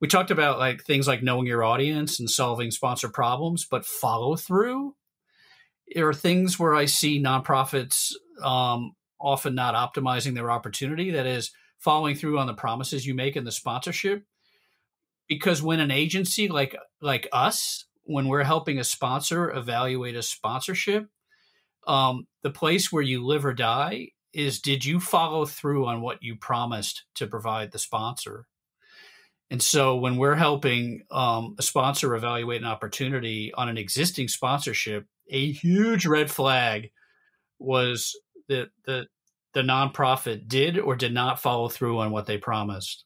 we talked about like things like knowing your audience and solving sponsor problems, but follow through are things where I see nonprofits often not optimizing their opportunity. That is, following through on the promises you make in the sponsorship. Because when an agency like us, when we're helping a sponsor evaluate a sponsorship, the place where you live or die is, did you follow through on what you promised to provide the sponsor? And so when we're helping a sponsor evaluate an opportunity on an existing sponsorship, a huge red flag was that the nonprofit did or did not follow through on what they promised.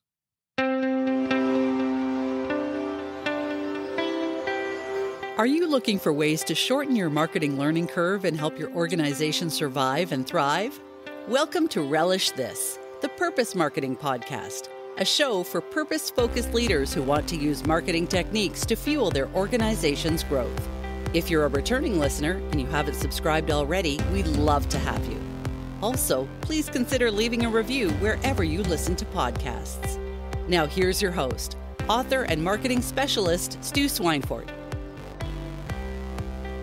Are you looking for ways to shorten your marketing learning curve and help your organization survive and thrive? Welcome to Relish This, the Purpose Marketing Podcast, a show for purpose-focused leaders who want to use marketing techniques to fuel their organization's growth. If you're a returning listener and you haven't subscribed already, we'd love to have you. Also, please consider leaving a review wherever you listen to podcasts. Now here's your host, author and marketing specialist, Stu Swineford.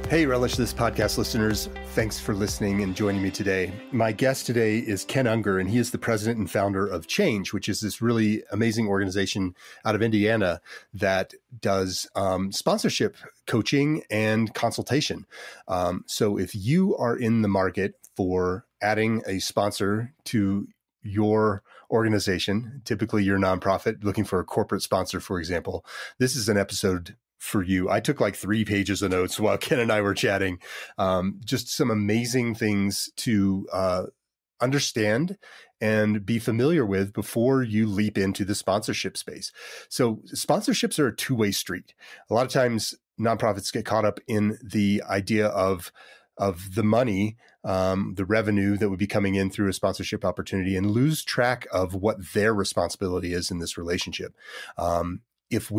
Hey, Relish This podcast listeners. Thanks for listening and joining me today. My guest today is Ken Ungar, and he is the president and founder of Change, which is this really amazing organization out of Indiana that does sponsorship coaching and consultation. So if you are in the market for adding a sponsor to your organization, typically your nonprofit, looking for a corporate sponsor, for example, this is an episode for you. I took like 3 pages of notes while Ken and I were chatting. Just some amazing things to understand and be familiar with before you leap into the sponsorship space. So sponsorships are a two-way street. A lot of times nonprofits get caught up in the idea of the money, the revenue that would be coming in through a sponsorship opportunity, and lose track of what their responsibility is in this relationship. If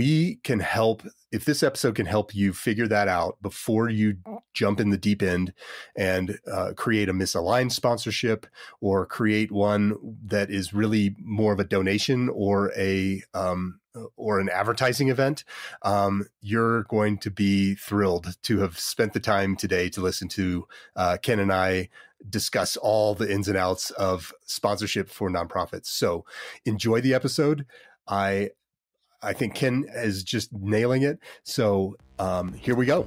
this episode can help you figure that out before you jump in the deep end and create a misaligned sponsorship or create one that is really more of a donation or an advertising event, you're going to be thrilled to have spent the time today to listen to Ken and I discuss all the ins and outs of sponsorship for nonprofits. So enjoy the episode. I think Ken is just nailing it. So here we go.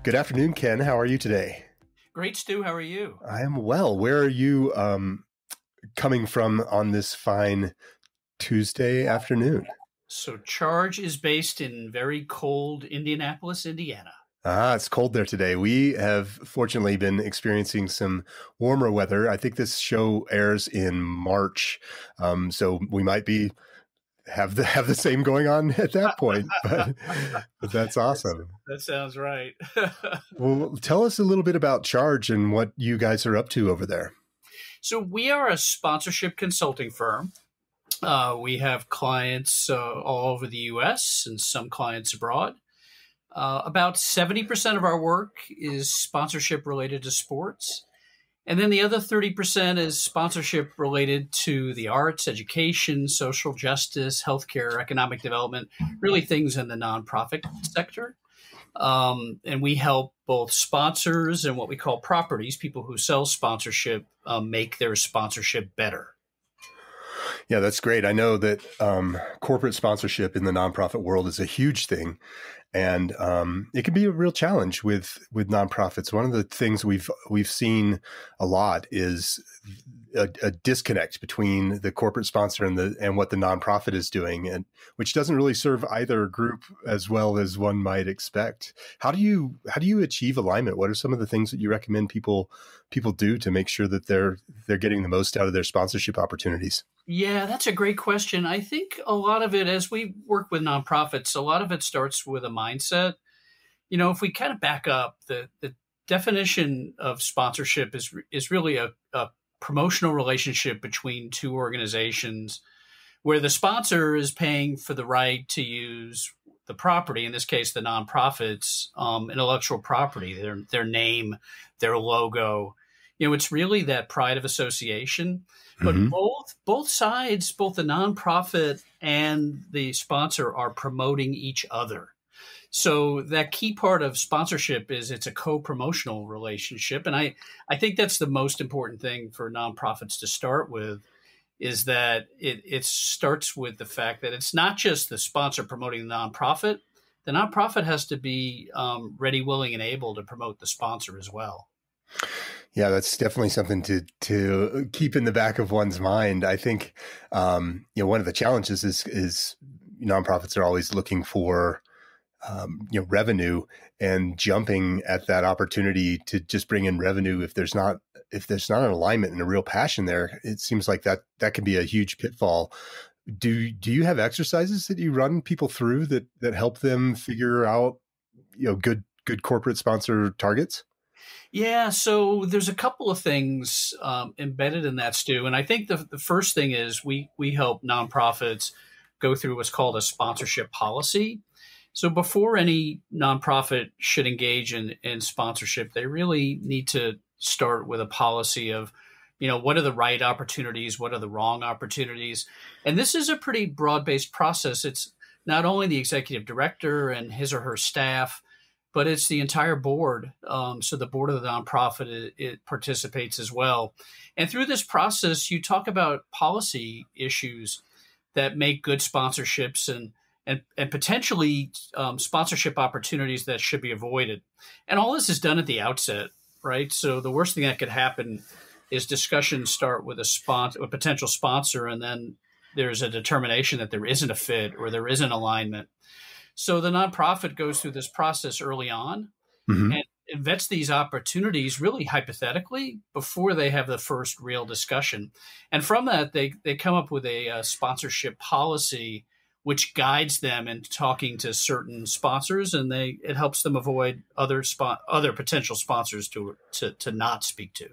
Good afternoon, Ken. How are you today? Great, Stu. How are you? I am well. Where are you coming from on this fine Tuesday afternoon? So Charge is based in very cold Indianapolis, Indiana. It's cold there today. We have fortunately been experiencing some warmer weather. I think this show airs in March, so we might have the same going on at that point. But that's awesome. That sounds right. Well, tell us a little bit about Charge and what you guys are up to over there. So we are a sponsorship consulting firm. We have clients all over the U.S. and some clients abroad. About 70% of our work is sponsorship related to sports. And then the other 30% is sponsorship related to the arts, education, social justice, healthcare, economic development, really things in the nonprofit sector. And we help both sponsors and what we call properties, people who sell sponsorship, make their sponsorship better. Yeah, that's great. I know that corporate sponsorship in the nonprofit world is a huge thing. And it can be a real challenge with nonprofits. One of the things we've seen a lot is a disconnect between the corporate sponsor and what the nonprofit is doing, and which doesn't really serve either group as well as one might expect. How do you achieve alignment? What are some of the things that you recommend people do to make sure that they're getting the most out of their sponsorship opportunities? Yeah, that's a great question. I think a lot of it, as we work with nonprofits, a lot of it starts with a mindset. You know, if we kind of back up, the definition of sponsorship is really a promotional relationship between two organizations where the sponsor is paying for the right to use the property, in this case, the nonprofit's intellectual property, their name, their logo, It's really that pride of association. But Mhm. both sides, both the nonprofit and the sponsor, are promoting each other. So that key part of sponsorship is it's a co-promotional relationship. And I think that's the most important thing for nonprofits to start with, is that it starts with the fact that it's not just the sponsor promoting the nonprofit. The nonprofit has to be ready, willing, and able to promote the sponsor as well. Yeah, that's definitely something to keep in the back of one's mind. I think, one of the challenges is nonprofits are always looking for, revenue, and jumping at that opportunity to just bring in revenue. If there's not an alignment and a real passion there, it seems like that can be a huge pitfall. Do you have exercises that you run people through that help them figure out, good corporate sponsor targets? Yeah, so there's a couple of things embedded in that, Stu. And I think the first thing is we help nonprofits go through what's called a sponsorship policy. So before any nonprofit should engage in sponsorship, they really need to start with a policy of, what are the right opportunities? What are the wrong opportunities? And this is a pretty broad-based process. It's not only the executive director and his or her staff, but it's the entire board. So the board of the nonprofit, it participates as well. And through this process, you talk about policy issues that make good sponsorships and potentially sponsorship opportunities that should be avoided. And all this is done at the outset, right? So the worst thing that could happen is discussions start with a potential sponsor, and then there's a determination that there isn't a fit or there isn't alignment. So the nonprofit goes through this process early on Mm-hmm. and vets these opportunities really hypothetically before they have the first real discussion. And from that, they come up with a sponsorship policy which guides them in talking to certain sponsors, and it helps them avoid other potential sponsors to not speak to.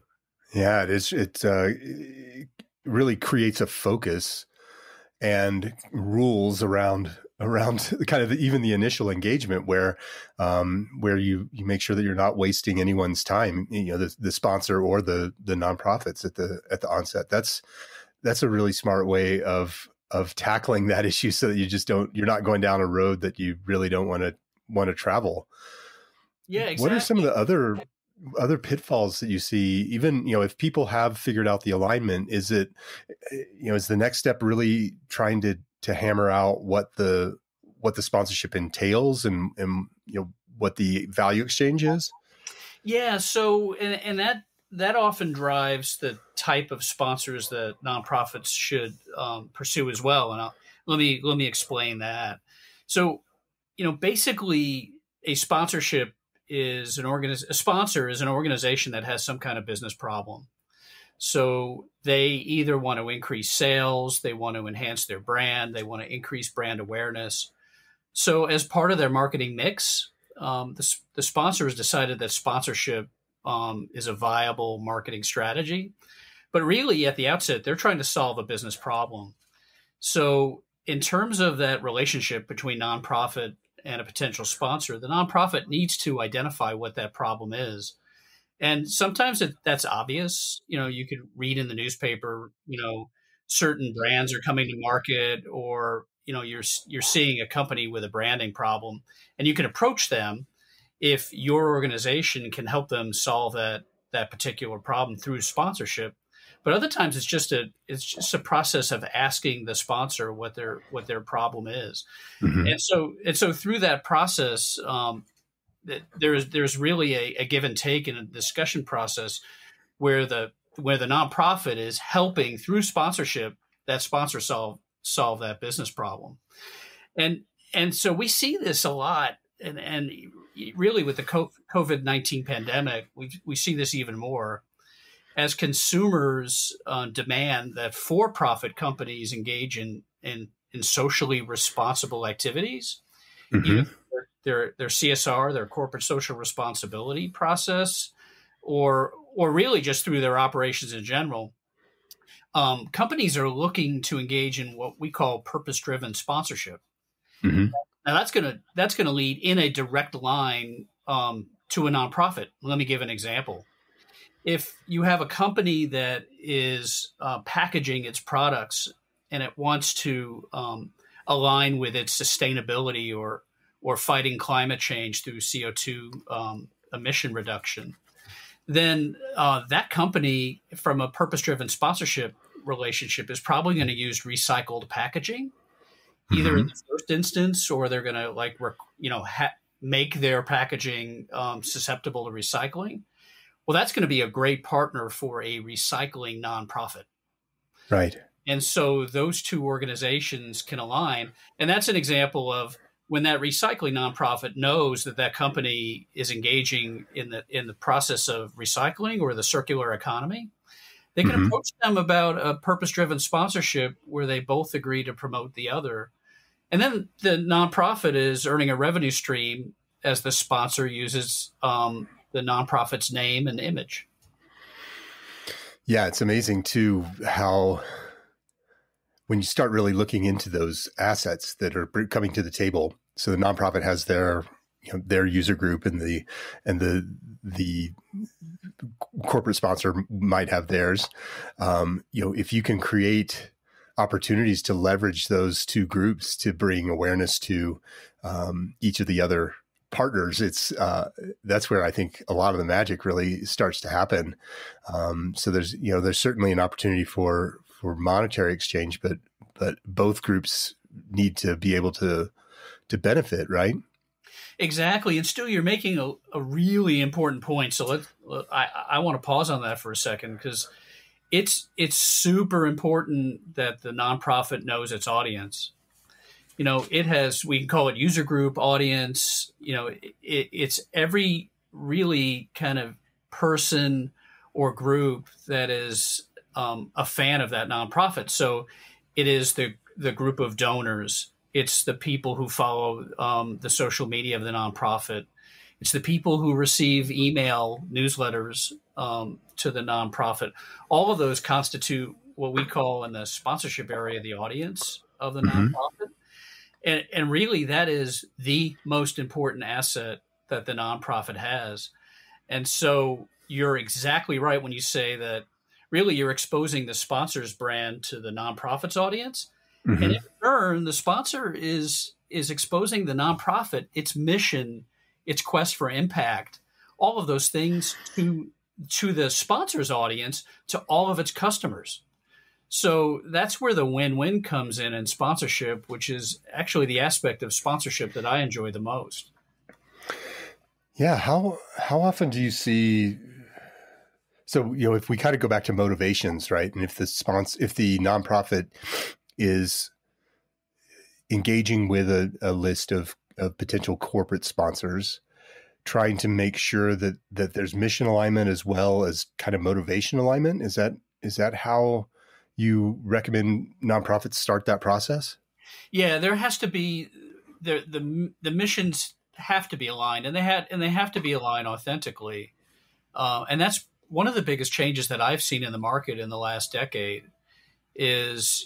Yeah, it is. It really creates a focus and rules around kind of even the initial engagement, where you make sure that you're not wasting anyone's time, the sponsor or the nonprofits at the onset. That's a really smart way of tackling that issue, so that you're not going down a road that you really don't want to travel. Yeah, exactly. What are some of the other pitfalls that you see, even, if people have figured out the alignment? Is it, is the next step really trying to hammer out what the sponsorship entails and what the value exchange is? Yeah. So, and that often drives the type of sponsors that nonprofits should pursue as well. And let me explain that. So, basically a sponsorship is a sponsor is an organization that has some kind of business problem. So they either want to increase sales, they want to enhance their brand, they want to increase brand awareness. So as part of their marketing mix, the sponsor has decided that sponsorship is a viable marketing strategy. But really, at the outset, they're trying to solve a business problem. So in terms of that relationship between nonprofit and a potential sponsor, the nonprofit needs to identify what that problem is. And sometimes that's obvious. You could read in the newspaper, certain brands are coming to market, or, you're seeing a company with a branding problem, and you can approach them if your organization can help them solve that particular problem through sponsorship. But other times it's just a process of asking the sponsor what their problem is. Mm-hmm. And so through that process, there's really a give and take in a discussion process where the nonprofit is helping through sponsorship that sponsor solve that business problem. And so we see this a lot, and really with the COVID-19 pandemic, we see this even more as consumers demand that for-profit companies engage in socially responsible activities. Mm-hmm. Either their CSR, their corporate social responsibility process, or really just through their operations in general. Companies are looking to engage in what we call purpose-driven sponsorship. Mm-hmm. Now that's gonna lead in a direct line to a nonprofit. Let me give an example. if you have a company that is packaging its products and it wants to align with its sustainability or fighting climate change through CO2 emission reduction, then that company, from a purpose-driven sponsorship relationship, is probably going to use recycled packaging, either in the first instance, or they're going to make their packaging susceptible to recycling. Well, that's going to be a great partner for a recycling nonprofit. Right. And so those two organizations can align. And that's an example of when that recycling nonprofit knows that that company is engaging in the process of recycling or the circular economy, they can approach them about a purpose-driven sponsorship where they both agree to promote the other. And then the nonprofit is earning a revenue stream as the sponsor uses the nonprofit's name and image. Yeah, it's amazing too how when you start really looking into those assets that are coming to the table. So the nonprofit has their user group, and the corporate sponsor might have theirs. If you can create opportunities to leverage those two groups to bring awareness to each of the other partners, that's where I think a lot of the magic really starts to happen. So there's certainly an opportunity for monetary exchange, but both groups need to be able to benefit, right? Exactly. And Stu, you're making a really important point. So I want to pause on that for a second, because it's super important that the nonprofit knows its audience. It has, we can call it user group, audience, it's every really kind of person or group that is a fan of that nonprofit. So it is the group of donors. It's the people who follow the social media of the nonprofit. It's the people who receive email newsletters to the nonprofit. All of those constitute what we call in the sponsorship area the audience of the nonprofit. And really, that is the most important asset that the nonprofit has. And so you're exactly right when you say that really you're exposing the sponsor's brand to the nonprofit's audience. And in turn, the sponsor is exposing the nonprofit, its mission, its quest for impact, all of those things to the sponsor's audience, to all of its customers. So that's where the win-win comes in sponsorship, which is actually the aspect of sponsorship that I enjoy the most. Yeah. How often do you see? So, if we kind of go back to motivations, right? And if the nonprofit is engaging with a list of potential corporate sponsors, trying to make sure that there's mission alignment as well as kind of motivation alignment, is that how you recommend nonprofits start that process? Yeah, there has to be the missions have to be aligned, and they have to be aligned authentically, and that's one of the biggest changes that I've seen in the market in the last decade. Is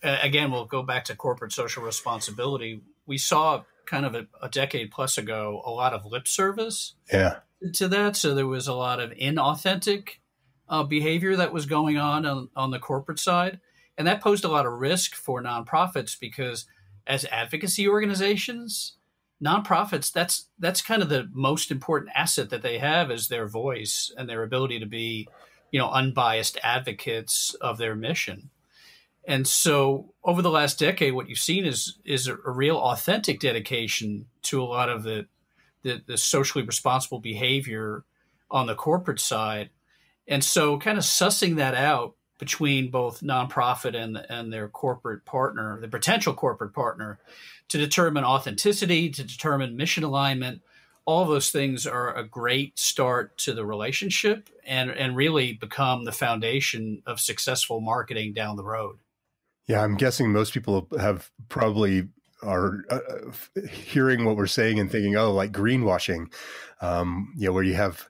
again, we'll go back to corporate social responsibility. We saw kind of a decade plus ago a lot of lip service to that, so there was a lot of inauthentic behavior that was going on the corporate side. And that posed a lot of risk for nonprofits, because as advocacy organizations, nonprofits, that's kind of the most important asset that they have, is their voice and their ability to be, unbiased advocates of their mission. And so over the last decade, what you've seen is a real authentic dedication to a lot of the socially responsible behavior on the corporate side. And so kind of sussing that out between both nonprofit and their corporate partner, the potential corporate partner, to determine authenticity, to determine mission alignment, all of those things are a great start to the relationship and really become the foundation of successful marketing down the road. Yeah, I'm guessing most people have probably are hearing what we're saying and thinking, oh, like greenwashing, where you have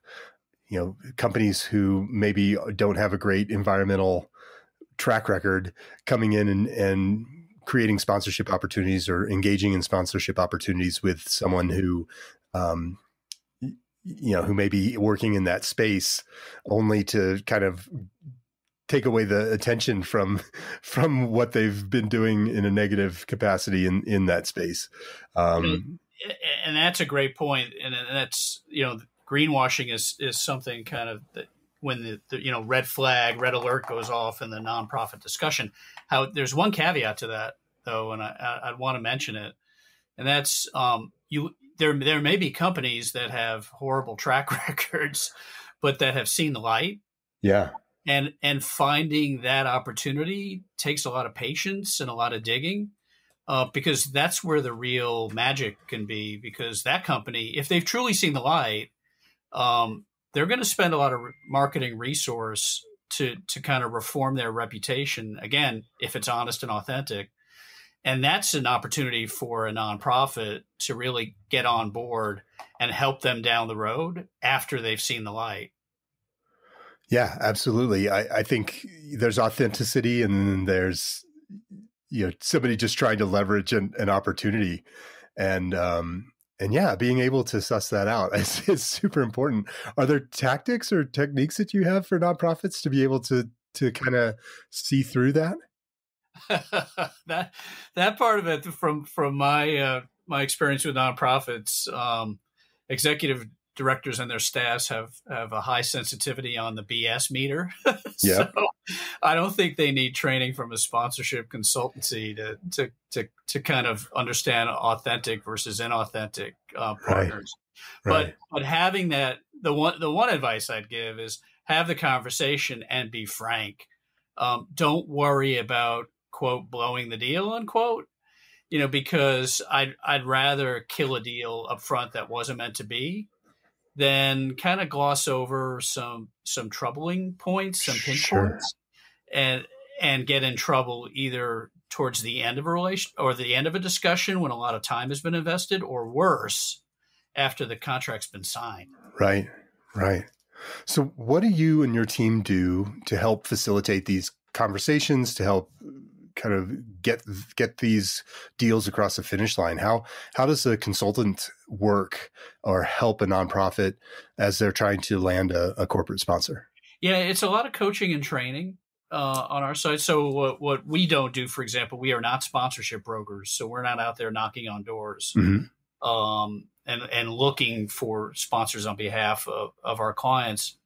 companies who maybe don't have a great environmental track record coming in and creating sponsorship opportunities or engaging in sponsorship opportunities with someone who, who may be working in that space, only to kind of take away the attention from what they've been doing in a negative capacity in that space. And that's a great point. And that's, greenwashing is something kind of that when the red flag, red alert goes off in the nonprofit discussion. How there's one caveat to that though, and I'd want to mention it, and that's there may be companies that have horrible track records, but that have seen the light. Yeah. And finding that opportunity takes a lot of patience and a lot of digging, because that's where the real magic can be. Because that company, if they've truly seen the light, they're going to spend a lot of marketing resource to kind of reform their reputation. Again, if it's honest and authentic. And that's an opportunity for a nonprofit to really get on board and help them down the road after they've seen the light. Yeah, absolutely. I think there's authenticity, and there's somebody just trying to leverage an opportunity, and yeah, being able to suss that out is super important. Are there tactics or techniques that you have for nonprofits to be able to kind of see through that? that part of it from my experience with nonprofits, executive directors and their staffs have a high sensitivity on the BS meter. Yeah. So I don't think they need training from a sponsorship consultancy to kind of understand authentic versus inauthentic partners. Right. But having that, the one advice I'd give is have the conversation and be frank. Don't worry about, quote, blowing the deal, unquote, because I'd rather kill a deal up front that wasn't meant to be than kind of gloss over some troubling points, some pinch points, and get in trouble either towards the end of a relation or the end of a discussion when a lot of time has been invested, or worse, after the contract's been signed. Right. So what do you and your team do to help facilitate these conversations, to help kind of get these deals across the finish line? How does a consultant work or help a nonprofit as they're trying to land a corporate sponsor? Yeah, it's a lot of coaching and training on our side. So what we don't do, for example, we are not sponsorship brokers. So we're not out there knocking on doors and looking for sponsors on behalf of our clients.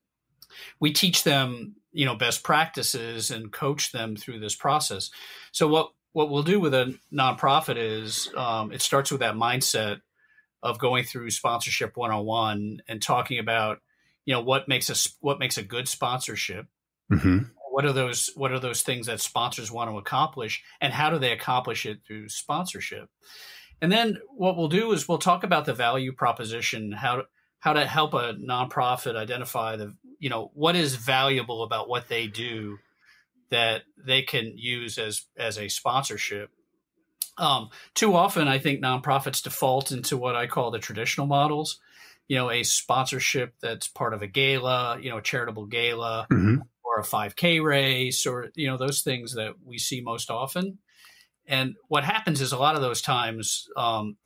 We teach them best practices and coach them through this process. So what we'll do with a nonprofit is it starts with that mindset of going through sponsorship 101 and talking about, what makes a good sponsorship. Mm-hmm. What are those things that sponsors want to accomplish, and how do they accomplish it through sponsorship? And then what we'll do is we'll talk about the value proposition, how to help a nonprofit identify what is valuable about what they do that they can use as a sponsorship. Too often, I think nonprofits default into what I call the traditional models, a sponsorship that's part of a gala, a charitable gala, mm-hmm. or a 5K race, or, those things that we see most often. And what happens is a lot of those times,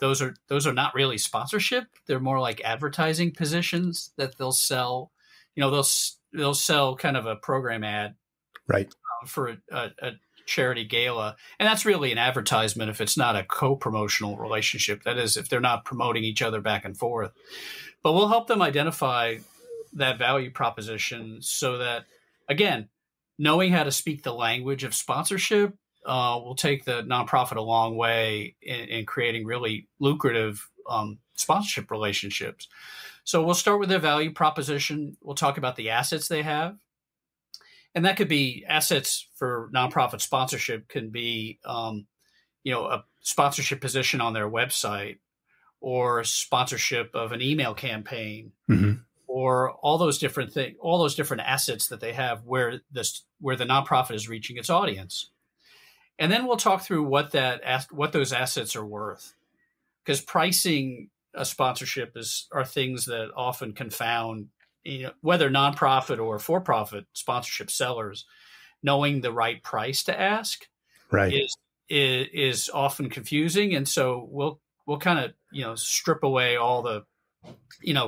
those are not really sponsorship. They're more like advertising positions that they'll sell. They'll sell kind of a program ad, right, for a charity gala, and that's really an advertisement if it's not a co-promotional relationship. That is, if they're not promoting each other back and forth. But we'll help them identify that value proposition so that, again, knowing how to speak the language of sponsorship will take the nonprofit a long way in creating really lucrative sponsorship relationships. So we'll start with their value proposition. We'll talk about the assets they have. And that could be assets for nonprofit sponsorship can be, a sponsorship position on their website, or sponsorship of an email campaign, mm-hmm. or all those different things, all those different assets that they have where the nonprofit is reaching its audience. And then we'll talk through what those assets are worth, because pricing a sponsorship are things that often confound, whether nonprofit or for-profit sponsorship sellers. Knowing the right price to ask, right, is often confusing, and so we'll kind of strip away all the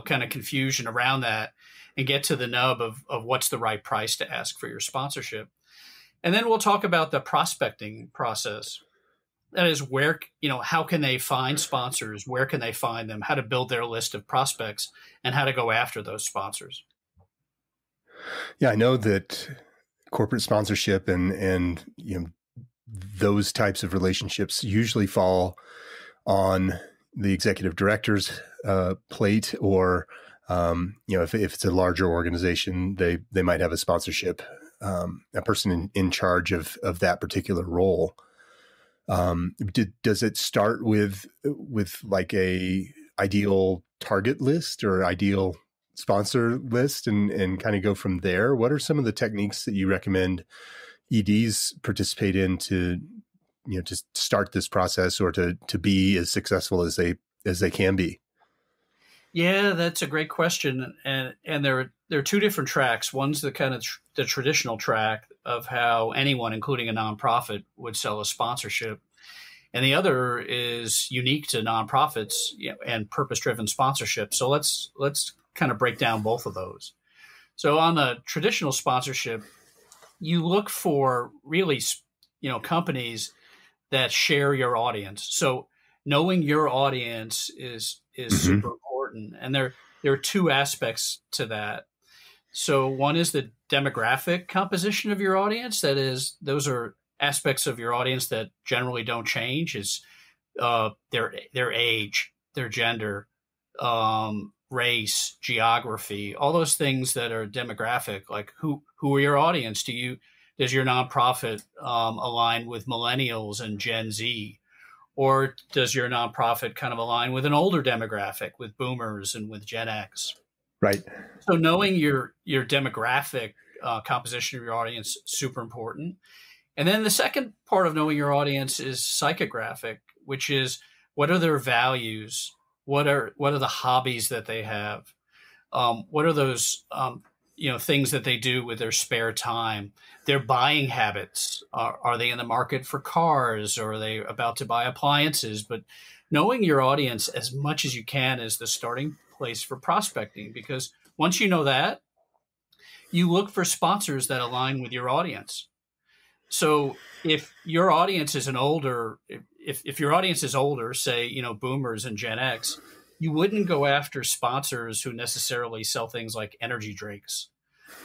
kind of confusion around that and get to the nub of what's the right price to ask for your sponsorship. And then we'll talk about the prospecting process. That is where, how can they find sponsors? Where can they find them? How to build their list of prospects and how to go after those sponsors. Yeah, I know that corporate sponsorship and those types of relationships usually fall on the executive director's plate, or if it's a larger organization, they might have a sponsorship, a person in charge of that particular role. Does it start with like a ideal target list or ideal sponsor list and kind of go from there? What are some of the techniques that you recommend EDs participate in to start this process or to be as successful as they can be? Yeah, that's a great question. And there are two different tracks. One's the kind of the traditional track of how anyone, including a nonprofit, would sell a sponsorship. And the other is unique to nonprofits and purpose-driven sponsorship. So let's kind of break down both of those. So on the traditional sponsorship, you look for really, companies that share your audience. So knowing your audience is super important. And there are two aspects to that. So one is the demographic composition of your audience. That is, those are aspects of your audience that generally don't change. Is their age, their gender, race, geography, all those things that are demographic. Like who are your audience? Does your nonprofit align with millennials and Gen Z? Or does your nonprofit kind of align with an older demographic, with boomers and with Gen X? Right. So knowing your demographic composition of your audience, super important. And then the second part of knowing your audience is psychographic, which is what are their values? What are the hobbies that they have? What are those things that they do with their spare time? Their buying habits. Are they in the market for cars, or are they about to buy appliances? But knowing your audience as much as you can is the starting place for prospecting, because once you know that, you look for sponsors that align with your audience. So if your audience is if your audience is older, say, boomers and Gen X, you wouldn't go after sponsors who necessarily sell things like energy drinks,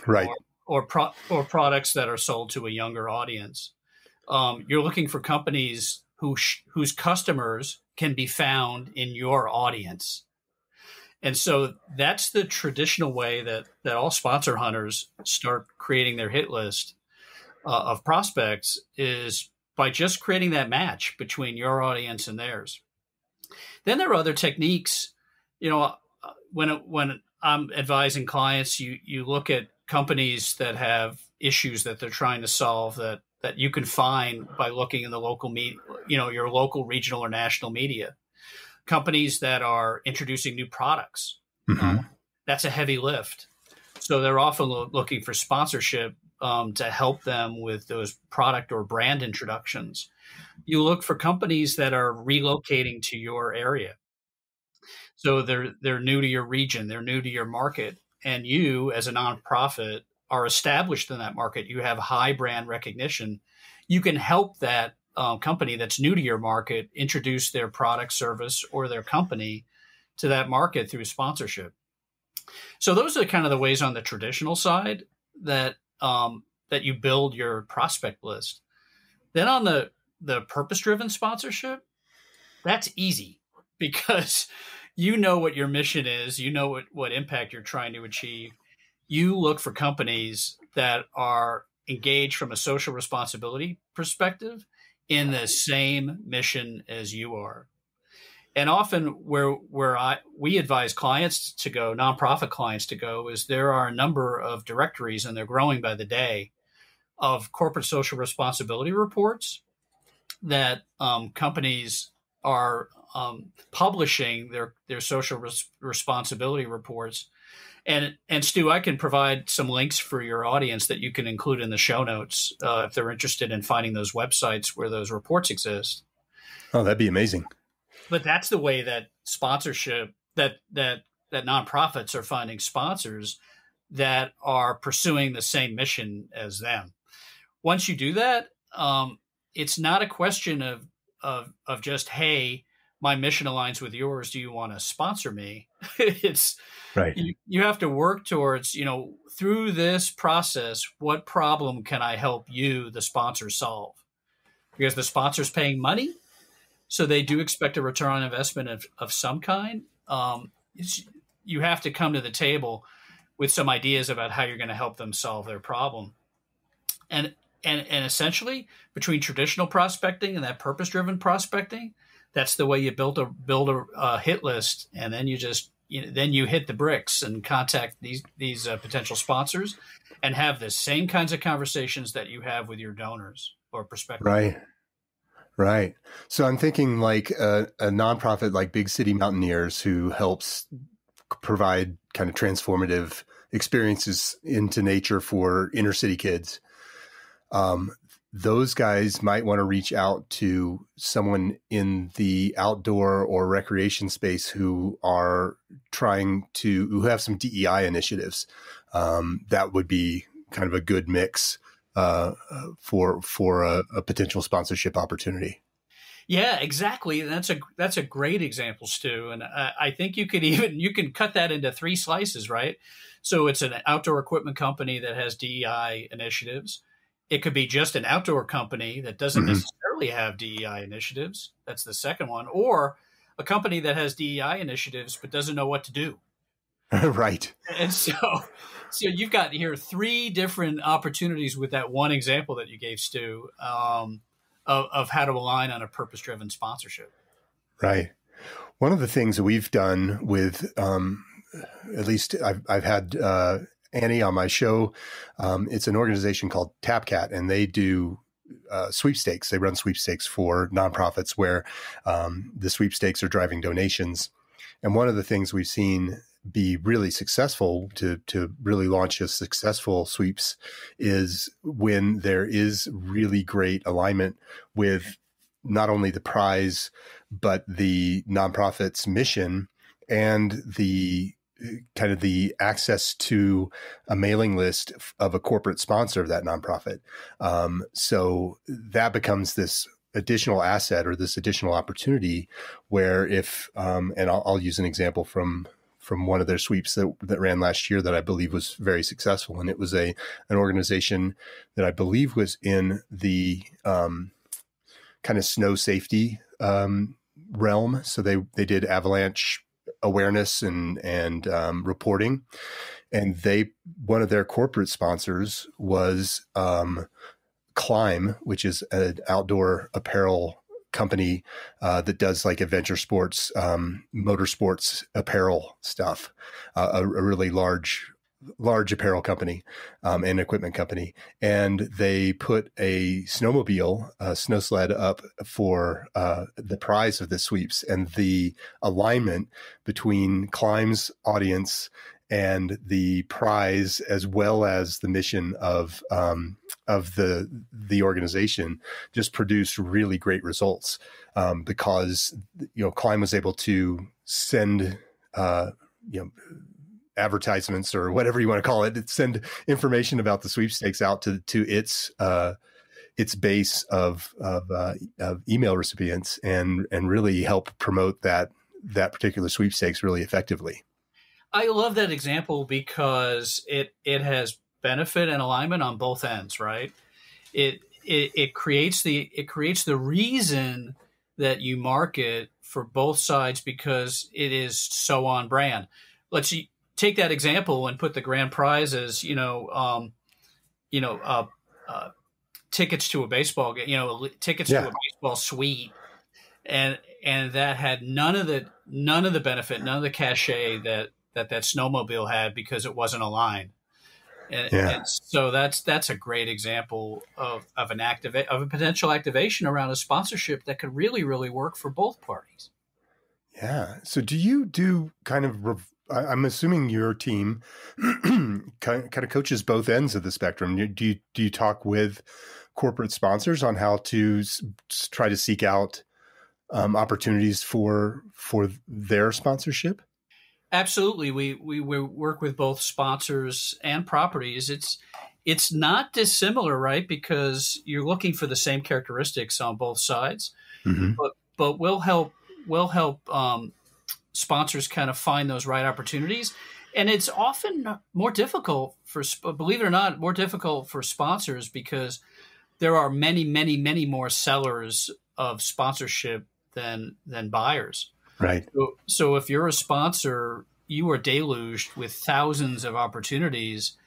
right, or products that are sold to a younger audience. You're looking for companies whose customers can be found in your audience. And so that's the traditional way that all sponsor hunters start creating their hit list of prospects, is by just creating that match between your audience and theirs. Then there are other techniques. When I'm advising clients, you look at companies that have issues that they're trying to solve that you can find by looking in the local media, your local, regional, or national media. Companies that are introducing new products. That's a heavy lift. So they're often looking for sponsorship to help them with those product or brand introductions. You look for companies that are relocating to your area. So they're new to your region, they're new to your market, and you as a nonprofit are established in that market. You have high brand recognition. You can help that company that's new to your market introduce their product, service, or their company to that market through sponsorship. So those are kind of the ways on the traditional side that you build your prospect list. Then on the purpose-driven sponsorship, that's easy because you know what your mission is, you know what impact you're trying to achieve. You look for companies that are engaged from a social responsibility perspective in the same mission as you are. And often where we advise clients to go, nonprofit clients to go, is there are a number of directories, and they're growing by the day, of corporate social responsibility reports that companies are publishing their social responsibility reports. And Stu, I can provide some links for your audience that you can include in the show notes if they're interested in finding those websites where those reports exist. Oh, that'd be amazing. But that's the way that sponsorship, that that nonprofits are finding sponsors that are pursuing the same mission as them. Once you do that, it's not a question of just, hey, my mission aligns with yours. Do you want to sponsor me? It's Right. You have to work towards, through this process, what problem can I help you, the sponsor, solve? Because the sponsor's paying money, so they do expect a return on investment of some kind. You have to come to the table with some ideas about how you're going to help them solve their problem. And essentially, between traditional prospecting and that purpose-driven prospecting, that's the way you build a hit list, and then then you hit the bricks and contact these potential sponsors, and have the same kinds of conversations that you have with your donors or prospective. Right. So I'm thinking like a nonprofit like Big City Mountaineers, who helps provide kind of transformative experiences into nature for inner city kids. Those guys might want to reach out to someone in the outdoor or recreation space who have some DEI initiatives. That would be kind of a good mix for a potential sponsorship opportunity. Yeah, exactly. And that's a great example, Stu. And I think you can cut that into 3 slices, right? So it's an outdoor equipment company that has DEI initiatives. It could be just an outdoor company that doesn't necessarily have DEI initiatives. That's the second one. Or a company that has DEI initiatives but doesn't know what to do. Right. And so you've got here 3 different opportunities with that one example that you gave, Stu, of how to align on a purpose-driven sponsorship. Right. One of the things that we've done with, at least I've had Annie on my show. It's an organization called TapCat, and they do sweepstakes. They run sweepstakes for nonprofits where the sweepstakes are driving donations. And one of the things we've seen be really successful to really launch a successful sweeps is when there is really great alignment with not only the prize, but the nonprofit's mission and the kind of the access to a mailing list of a corporate sponsor of that nonprofit. So that becomes this additional asset or this additional opportunity where if, and I'll use an example from one of their sweeps that ran last year that I believe was very successful. And it was an organization that I believe was in the kind of snow safety realm. So they did avalanche awareness and reporting. And one of their corporate sponsors was Climb, which is an outdoor apparel company that does like adventure sports, motorsports apparel stuff, a really large apparel company and equipment company. And they put a snowmobile, a snow sled up for the prize of the sweeps, and the alignment between Climb's audience and the prize, as well as the mission of the organization, just produced really great results because Climb was able to send advertisements or whatever you want to call it, send information about the sweepstakes out to its base of email recipients and really help promote that particular sweepstakes really effectively. I love that example because it has benefit and alignment on both ends, right? It creates the reason that you market for both sides because it is so on brand. Let's take that example and put the grand prize as tickets to a baseball game, tickets to a baseball suite, and that had none of the benefit, none of the cachet that snowmobile had because it wasn't aligned. And so that's a great example of a potential activation around a sponsorship that could really, really work for both parties. Yeah. So do you do kind of, I'm assuming your team kind of coaches both ends of the spectrum. Do you talk with corporate sponsors on how to try to seek out opportunities for their sponsorship? Absolutely. We work with both sponsors and properties. It's not dissimilar, right? Because you're looking for the same characteristics on both sides, Hmm. but we'll help sponsors kind of find those right opportunities. And it's often more difficult believe it or not, more difficult for sponsors because there are many, many, many more sellers of sponsorship than buyers. Right. So if you're a sponsor, you are deluged with thousands of opportunities,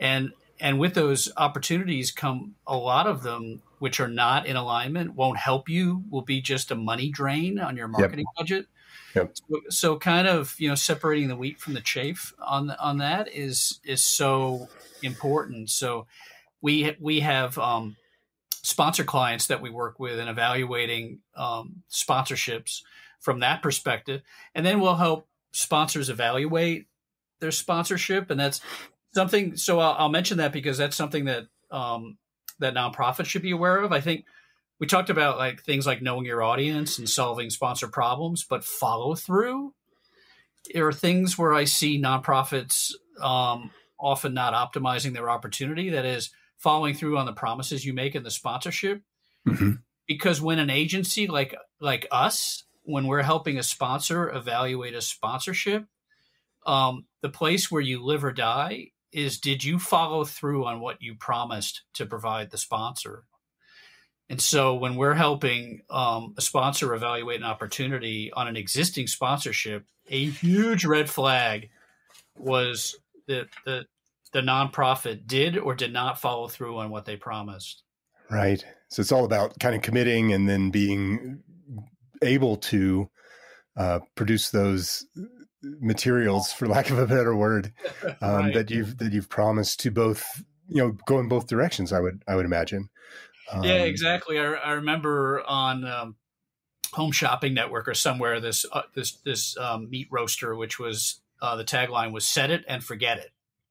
and with those opportunities come a lot of them which are not in alignment, won't help you, will be just a money drain on your Yep. marketing budget. Yep. So kind of, separating the wheat from the chaff on that is so important. So we have sponsor clients that we work with and evaluating sponsorships from that perspective. And then we'll help sponsors evaluate their sponsorship. And that's something, so I'll mention that because that's something that that nonprofits should be aware of. I think we talked about like things like knowing your audience and solving sponsor problems, but follow through are things where I see nonprofits often not optimizing their opportunity. That is, following through on the promises you make in the sponsorship. Hmm. Because when an agency like us, when we're helping a sponsor evaluate a sponsorship, the place where you live or die is, did you follow through on what you promised to provide the sponsor? And so when we're helping a sponsor evaluate an opportunity on an existing sponsorship, a huge red flag was that the nonprofit did or did not follow through on what they promised. Right. So it's all about kind of committing and then being able to produce those materials, for lack of a better word, Right. that you've promised to both, go in both directions. I would imagine. Yeah, exactly. I remember on Home Shopping Network or somewhere this meat roaster, which was the tagline was "Set it and forget it."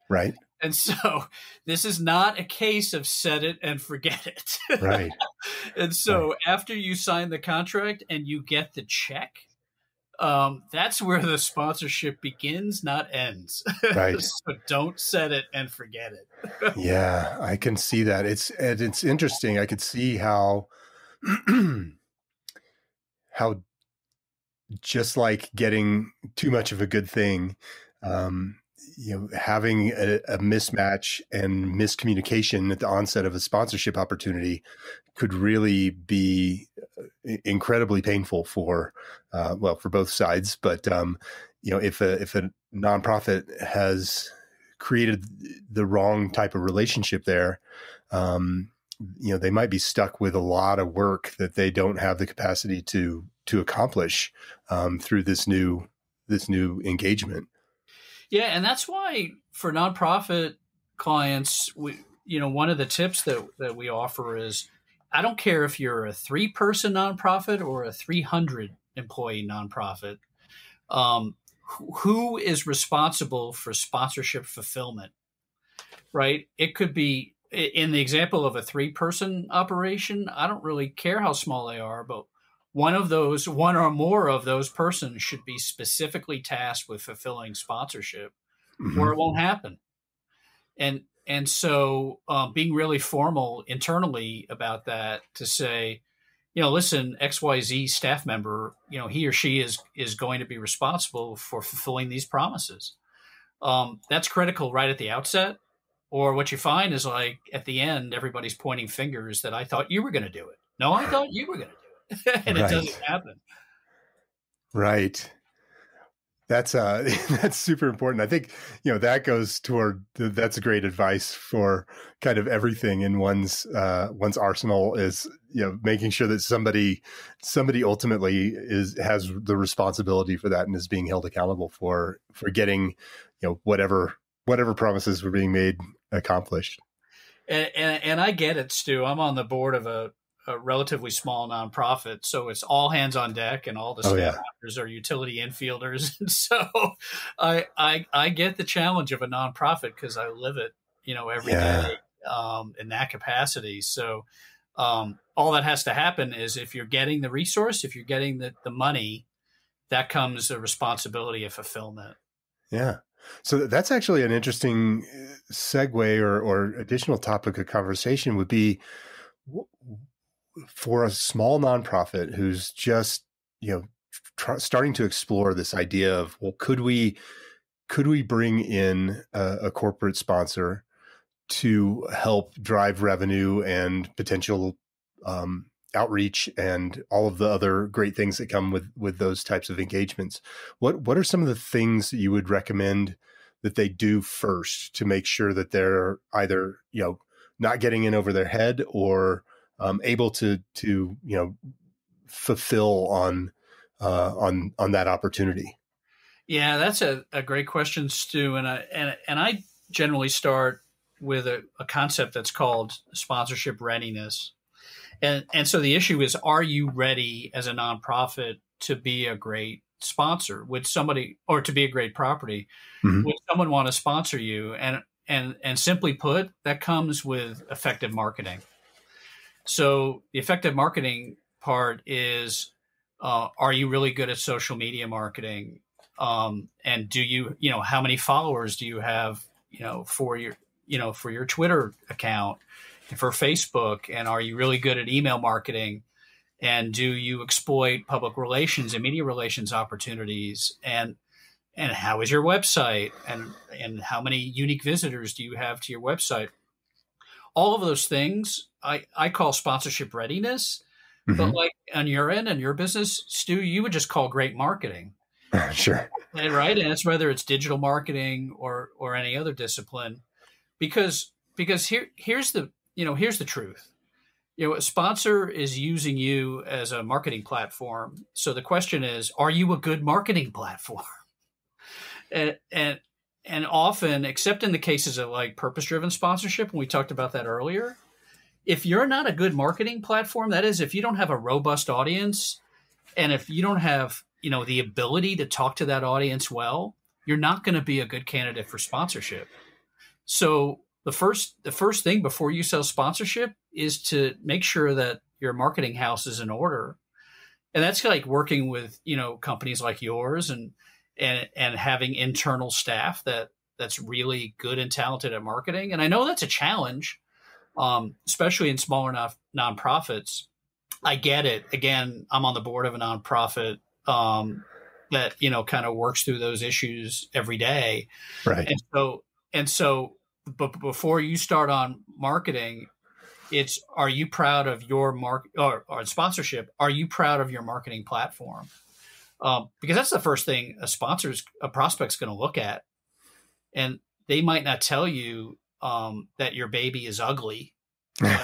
Right. And so this is not a case of set it and forget it. Right. And so Right. after you sign the contract and you get the check, that's where the sponsorship begins, not ends. Right. So don't set it and forget it. Yeah, I can see that. It's interesting. I could see how how just like getting too much of a good thing, um, having a mismatch and miscommunication at the onset of a sponsorship opportunity could really be incredibly painful for, for both sides. But if a nonprofit has created the wrong type of relationship there, they might be stuck with a lot of work that they don't have the capacity to accomplish through this new engagement. Yeah, and that's why for nonprofit clients, one of the tips that we offer is, I don't care if you're a 3-person nonprofit or a 300 employee nonprofit, who is responsible for sponsorship fulfillment, right? It could be, in the example of a 3-person operation, I don't really care how small they are, but one or more of those persons should be specifically tasked with fulfilling sponsorship, Mm-hmm. or it won't happen. And so being really formal internally about that to say, listen, XYZ staff member, he or she is going to be responsible for fulfilling these promises. That's critical right at the outset. Or what you find is, like, at the end, everybody's pointing fingers that I thought you were going to do it. No, I thought you were going to do it. And Right. it doesn't happen. Right. That's that's super important. I think, that goes toward that's great advice for kind of everything in one's arsenal, is, making sure that somebody ultimately has the responsibility for that and is being held accountable for getting, whatever promises were being made accomplished. And I get it, Stu. I'm on the board of a relatively small nonprofit, so it's all hands on deck, and all the staff members are utility infielders. And so I get the challenge of a nonprofit because I live it, every day in that capacity. So all that has to happen is, if you're getting the resource, if you're getting the money, that comes a responsibility of fulfillment. Yeah. So that's actually an interesting segue or additional topic of conversation would be for a small nonprofit who's just, starting to explore this idea of, well, could we bring in a corporate sponsor to help drive revenue and potential outreach and all of the other great things that come with those types of engagements? What are some of the things that you would recommend that they do first to make sure that they're either, not getting in over their head or able to fulfill on that opportunity? Yeah, that's a great question, Stu. And I generally start with a concept that's called sponsorship readiness. And so the issue is, are you ready as a nonprofit to be a great sponsor? Would somebody, or to be a great property, Mm-hmm. would someone want to sponsor you? And simply put, that comes with effective marketing. So the effective marketing part is, are you really good at social media marketing? And do you, how many followers do you have, for your Twitter account and for Facebook? And are you really good at email marketing? And do you exploit public relations and media relations opportunities? And how is your website? And how many unique visitors do you have to your website? All of those things I call sponsorship readiness. Mm-hmm. But like on your end and your business, Stu, you would just call great marketing. Sure. Right. And it's whether it's digital marketing or any other discipline, because here's the truth. A sponsor is using you as a marketing platform. So the question is, are you a good marketing platform? And often, except in the cases of like purpose-driven sponsorship, and we talked about that earlier, if you're not a good marketing platform, that is, if you don't have a robust audience, and if you don't have, the ability to talk to that audience well, you're not going to be a good candidate for sponsorship. So the first thing before you sell sponsorship is to make sure that your marketing house is in order. And that's like working with, companies like yours and having internal staff that's really good and talented at marketing. And I know that's a challenge, especially in smaller nonprofits. I get it. Again, I'm on the board of a nonprofit that, kind of works through those issues every day. Right. But before you start on marketing, it's, are you proud of your or sponsorship? Are you proud of your marketing platform? Because that's the first thing a prospect's going to look at. And they might not tell you that your baby is ugly, but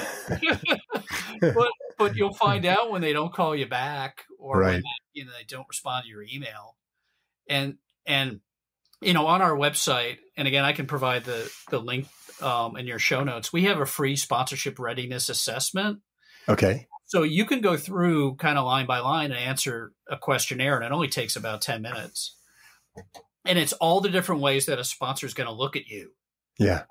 you'll find out when they don't call you back, or right. when they don't respond to your email. And on our website, and again, I can provide the link in your show notes, we have a free sponsorship readiness assessment. Okay. So you can go through kind of line by line and answer a questionnaire, and it only takes about 10 minutes. And it's all the different ways that a sponsor is going to look at you. Yeah.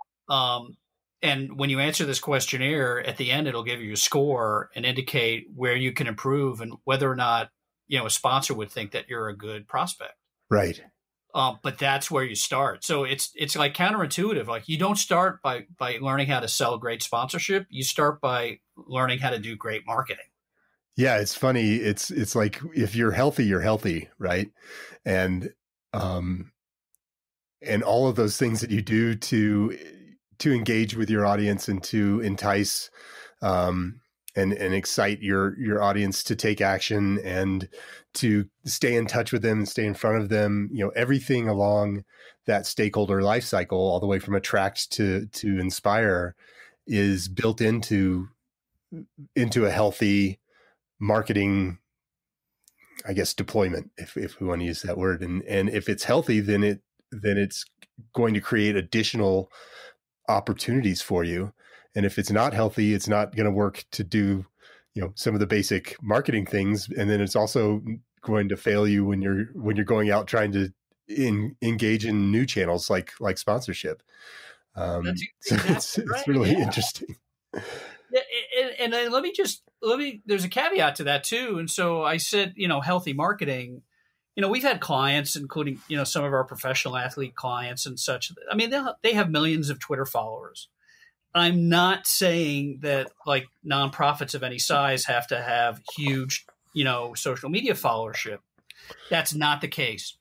And when you answer this questionnaire, at the end, it'll give you a score and indicate where you can improve and whether or not, a sponsor would think that you're a good prospect. Right. But that's where you start. So it's like counterintuitive. Like, you don't start by learning how to sell great sponsorship. You start by learning how to do great marketing. Yeah, it's funny. It's like, if you're healthy, right? And all of those things that you do to engage with your audience and to entice and excite your audience to take action and to stay in touch with them and stay in front of them, everything along that stakeholder life cycle, all the way from attract to inspire, is built into a healthy marketing, I guess, deployment, if we want to use that word. And if it's healthy, then it's going to create additional opportunities for you. And if it's not healthy, it's not going to work to do, some of the basic marketing things. And then it's also going to fail you when you're going out trying to engage in new channels like sponsorship. That's so exactly right. It's really Yeah. interesting. Yeah, and then let me there's a caveat to that too. And so I said, healthy marketing, we've had clients, including, some of our professional athlete clients and such. I mean, they have millions of Twitter followers. I'm not saying that like nonprofits of any size have to have huge, social media followership. That's not the case.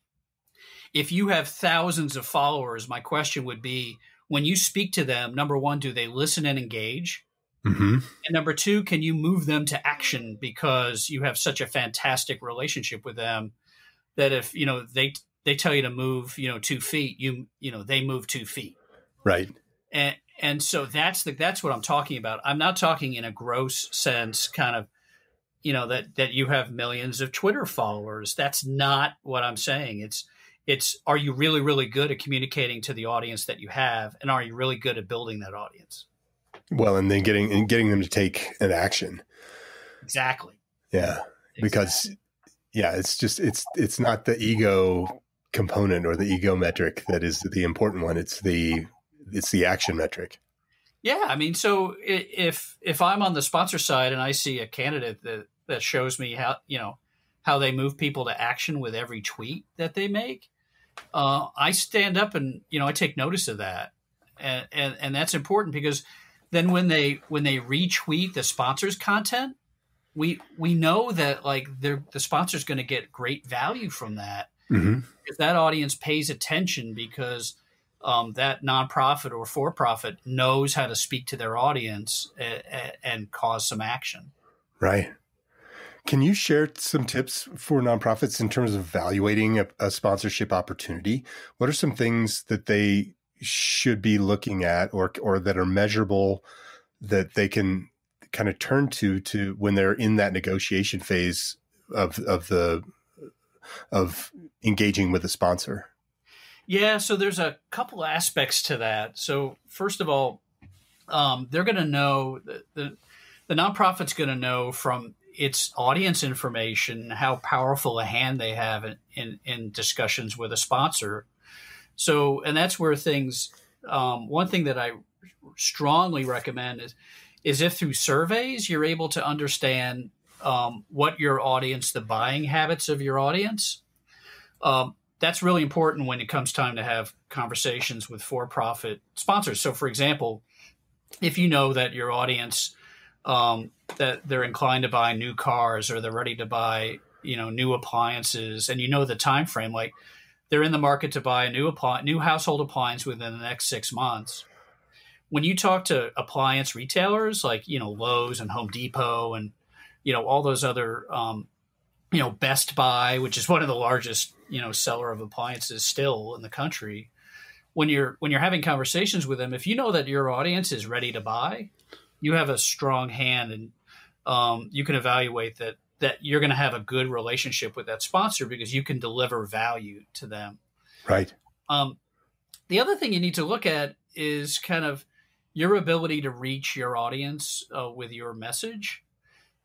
If you have thousands of followers, my question would be, when you speak to them, number one, do they listen and engage? Mm-hmm. And number two, can you move them to action because you have such a fantastic relationship with them that if, they tell you to move, 2 feet, they move 2 feet. Right. And so that's what I'm talking about. I'm not talking in a gross sense, kind of, that you have millions of Twitter followers. That's not what I'm saying. It's are you really, really good at communicating to the audience that you have, and are you really good at building that audience? Well, and then getting them to take an action. Exactly. Yeah, because it's not the ego component or the ego metric that is the important one. It's the action metric. Yeah, I mean, so if I'm on the sponsor side and I see a candidate that shows me how they move people to action with every tweet that they make, I stand up and I take notice of that, and that's important because then when they retweet the sponsor's content, we know that like the sponsor's going to get great value from that. Mm-hmm. If that audience pays attention because that nonprofit or for-profit knows how to speak to their audience and cause some action. Right. Can you share some tips for nonprofits in terms of evaluating a sponsorship opportunity? What are some things that they should be looking at or that are measurable that they can kind of turn to when they're in that negotiation phase of engaging with a sponsor? Yeah, so there's a couple aspects to that. So first of all, they're going to know the nonprofit's going to know from its audience information how powerful a hand they have in discussions with a sponsor. So, and that's where things. One thing that I strongly recommend is if through surveys you're able to understand what your audience, the buying habits of your audience. That's really important when it comes time to have conversations with for-profit sponsors. So, for example, if you know that your audience, that they're inclined to buy new cars or they're ready to buy, new appliances, and the time frame, like they're in the market to buy a new household appliance within the next 6 months. When you talk to appliance retailers like Lowe's and Home Depot and all those other Best Buy, which is one of the largest seller of appliances still in the country, when you're having conversations with them, if you know that your audience is ready to buy, you have a strong hand, and you can evaluate that you're going to have a good relationship with that sponsor because you can deliver value to them. Right. The other thing you need to look at is kind of your ability to reach your audience with your message.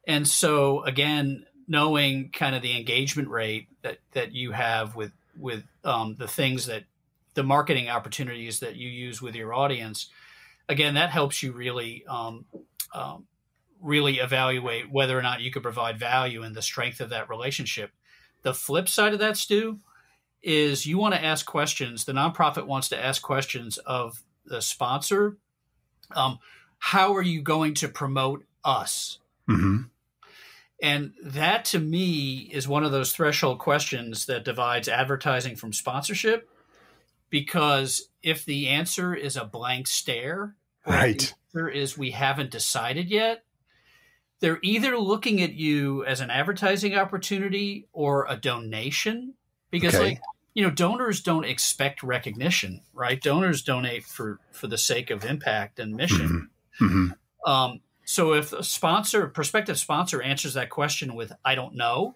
And so again, knowing kind of the engagement rate that you have with the things that the marketing opportunities that you use with your audience, again, that helps you really really evaluate whether or not you could provide value and the strength of that relationship. The flip side of that, Stu, is you want to ask questions. The nonprofit wants to ask questions of the sponsor. How are you going to promote us? Mm-hmm. And that, to me, is one of those threshold questions that divides advertising from sponsorship. Because if the answer is a blank stare, or right, the answer is we haven't decided yet, they're either looking at you as an advertising opportunity or a donation. Because, donors don't expect recognition, right? Donors donate for the sake of impact and mission. Mm-hmm. Mm-hmm. So if a prospective sponsor answers that question with, I don't know,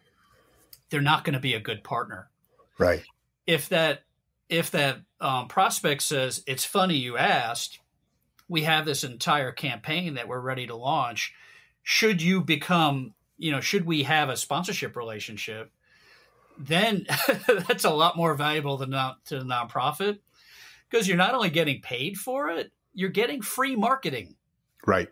they're not going to be a good partner. Right. If that prospect says, it's funny you asked, we have this entire campaign that we're ready to launch. Should you become, should we have a sponsorship relationship? Then that's a lot more valuable to the nonprofit because you're not only getting paid for it, you're getting free marketing. Right.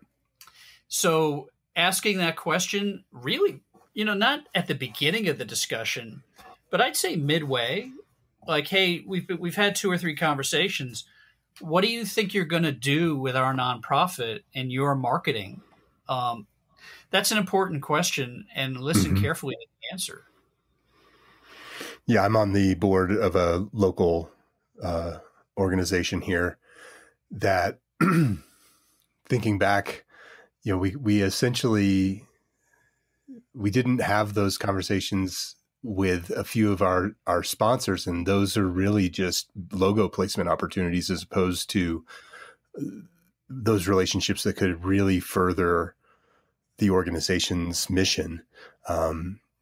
So asking that question really, not at the beginning of the discussion, But I'd say midway, like, hey, we've had 2 or 3 conversations. What do you think you're going to do with our nonprofit and your marketing? That's an important question, and listen carefully to the answer. Yeah, I'm on the board of a local organization here that, thinking back, we essentially, we didn't have those conversations with a few of our sponsors, and those are really just logo placement opportunities as opposed to those relationships that could really further the organization's mission.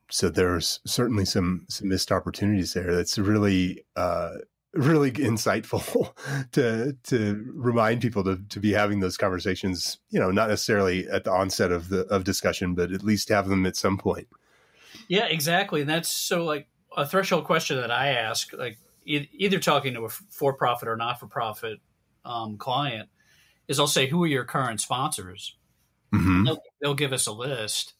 So there's certainly some missed opportunities there. That's really, really insightful to remind people to be having those conversations, not necessarily at the onset of discussion, but at least have them at some point. Yeah, exactly. And that's so like a threshold question that I ask, like either talking to a for-profit or not-for-profit client, is I'll say, who are your current sponsors? They'll give us a list,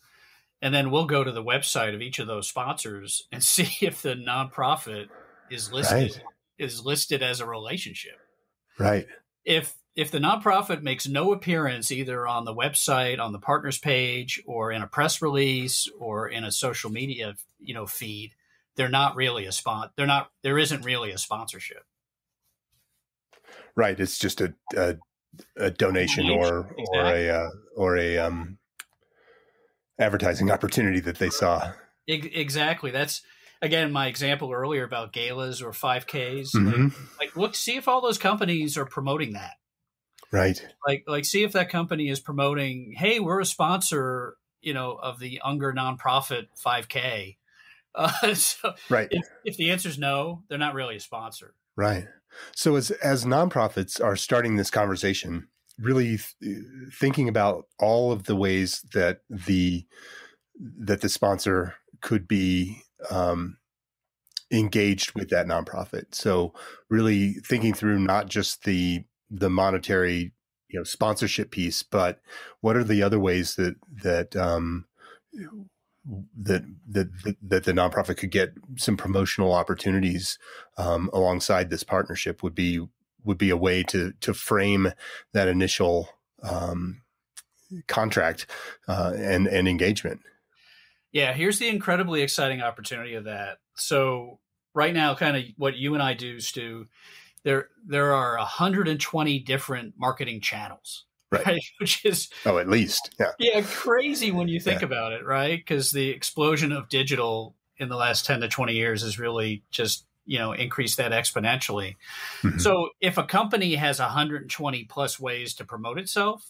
and then we'll go to the website of each of those sponsors and see if the nonprofit is listed as a relationship. Right. If the nonprofit makes no appearance either on the website, on the partners page, or in a press release, or in a social media, feed, they're not really there isn't really a sponsorship. Right. It's just a donation or a advertising opportunity that they saw. Exactly. That's, again, my example earlier about galas or 5Ks. Like look, see if all those companies are promoting that. Right. Like see if that company is promoting, hey, we're a sponsor, of the Ungar nonprofit 5K. So right. If the answer is no, they're not really a sponsor. Right. So as nonprofits are starting this conversation, really thinking about all of the ways that the sponsor could be engaged with that nonprofit. So really thinking through not just the monetary, sponsorship piece, but what are the other ways that the nonprofit could get some promotional opportunities alongside this partnership would be a way to frame that initial contract and engagement. Yeah, here's the incredibly exciting opportunity of that. So right now, kind of what you and I do, Stu, there are 120 different marketing channels, right? Which is at least, crazy when you think about it, right? Because the explosion of digital in the last 10 to 20 years has really just increased that exponentially. So if a company has 120 plus ways to promote itself,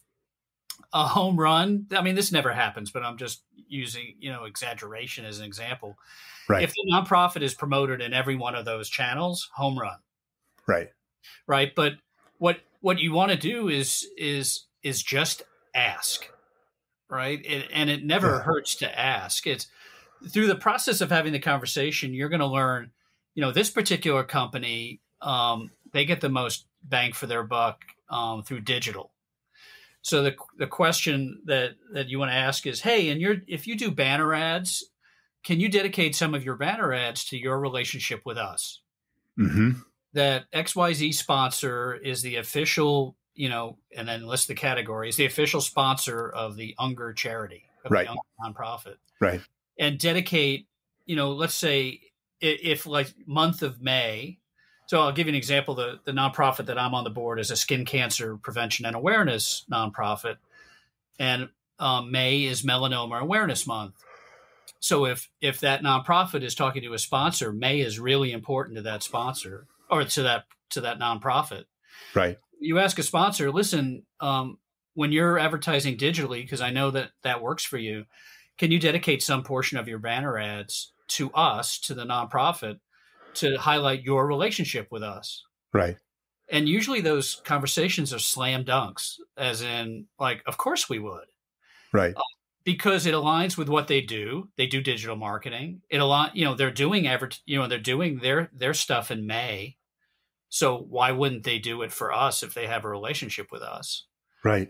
a home run, I mean, this never happens, but I'm just using, exaggeration as an example. Right. If the nonprofit is promoted in every one of those channels, home run. Right. Right. But what you want to do is just ask. Right. And it never hurts to ask. It's through the process of having the conversation, you're going to learn, this particular company, they get the most bang for their buck through digital. So the question that you want to ask is, hey, if you do banner ads, can you dedicate some of your banner ads to your relationship with us? That XYZ sponsor is the official, and then list the categories, the official sponsor of the Ungar charity, of the Ungar nonprofit. Right. And dedicate, let's say if like month of May. So I'll give you an example. The nonprofit that I'm on the board is a skin cancer prevention and awareness nonprofit. And May is Melanoma Awareness Month. So if that nonprofit is talking to a sponsor, May is really important to that sponsor or to that nonprofit. Right. You ask a sponsor, listen, when you're advertising digitally, because I know that works for you, can you dedicate some portion of your banner ads to us, to the nonprofit, to highlight your relationship with us? Right. And usually those conversations are slam dunks, as in, like, of course we would. Right. Because it aligns with what they do. They do digital marketing. They're doing they're doing their stuff in May. So why wouldn't they do it for us if they have a relationship with us? Right.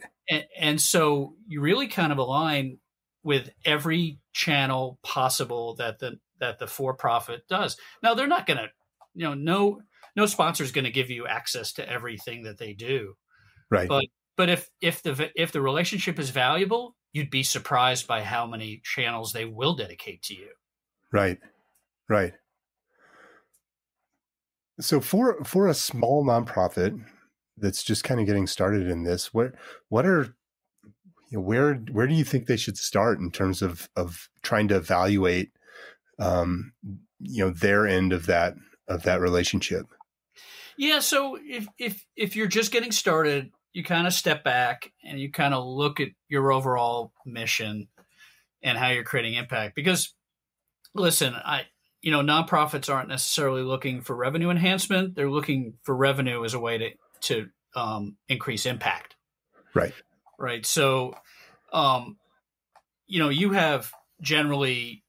And so you really kind of align with every channel possible that that the for-profit does. Now, they're not going to, no sponsor is going to give you access to everything that they do. Right. But if the relationship is valuable, you'd be surprised by how many channels they will dedicate to you. Right. Right. So for a small nonprofit that's just kind of getting started in this, where do you think they should start in terms of trying to evaluate their end of that relationship? Yeah, so if you're just getting started, you kind of step back and you kind of look at your overall mission and how you're creating impact. Because listen, nonprofits aren't necessarily looking for revenue enhancement. They're looking for revenue as a way to increase impact. Right. Right. So, you have generally,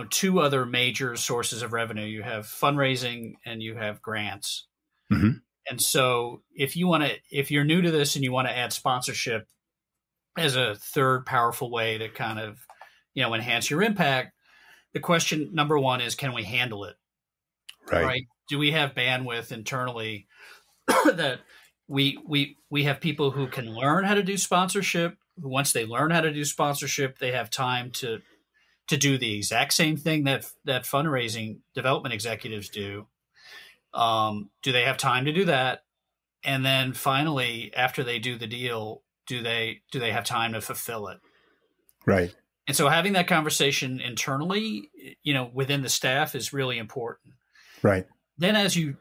two other major sources of revenue. You have fundraising and you have grants. Mm-hmm. And so if you're new to this and you want to add sponsorship as a third powerful way to kind of, enhance your impact, the question number one is, can we handle it? Right? Do we have bandwidth internally that we have people who can learn how to do sponsorship? Once they learn how to do sponsorship, they have time to do the exact same thing that fundraising development executives do. Do they have time to do that? And then finally, after they do the deal, do they have time to fulfill it? Right. And so having that conversation internally, within the staff is really important. Right. Then as you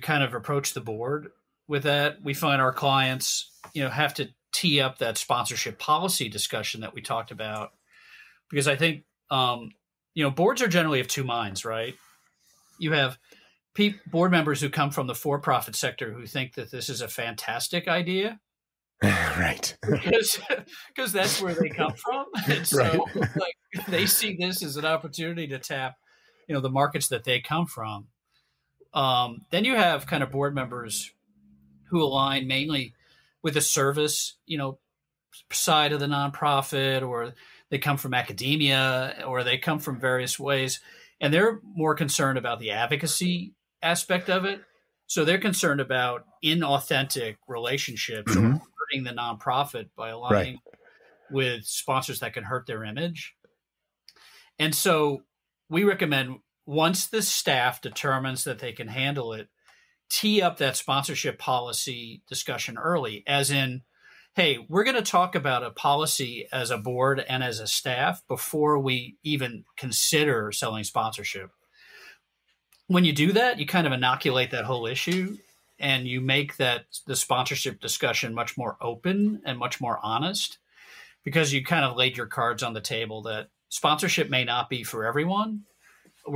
kind of approach the board with that, we find our clients, have to tee up that sponsorship policy discussion that we talked about, because I think, boards are generally of two minds, right? You have board members who come from the for-profit sector who think that this is a fantastic idea. Right. Because that's where they come from. And so they see this as an opportunity to tap, the markets that they come from. Then you have kind of board members who align mainly with the service, side of the nonprofit, or they come from academia, or they come from various ways, and they're more concerned about the advocacy aspect of it. So they're concerned about inauthentic relationships or hurting the nonprofit by aligning with sponsors that can hurt their image. And so we recommend, once the staff determines that they can handle it, tee up that sponsorship policy discussion early, as in, hey, we're going to talk about a policy as a board and as a staff before we even consider selling sponsorship. When you do that, you kind of inoculate that whole issue, and you make the sponsorship discussion much more open and much more honest, because you kind of laid your cards on the table that sponsorship may not be for everyone,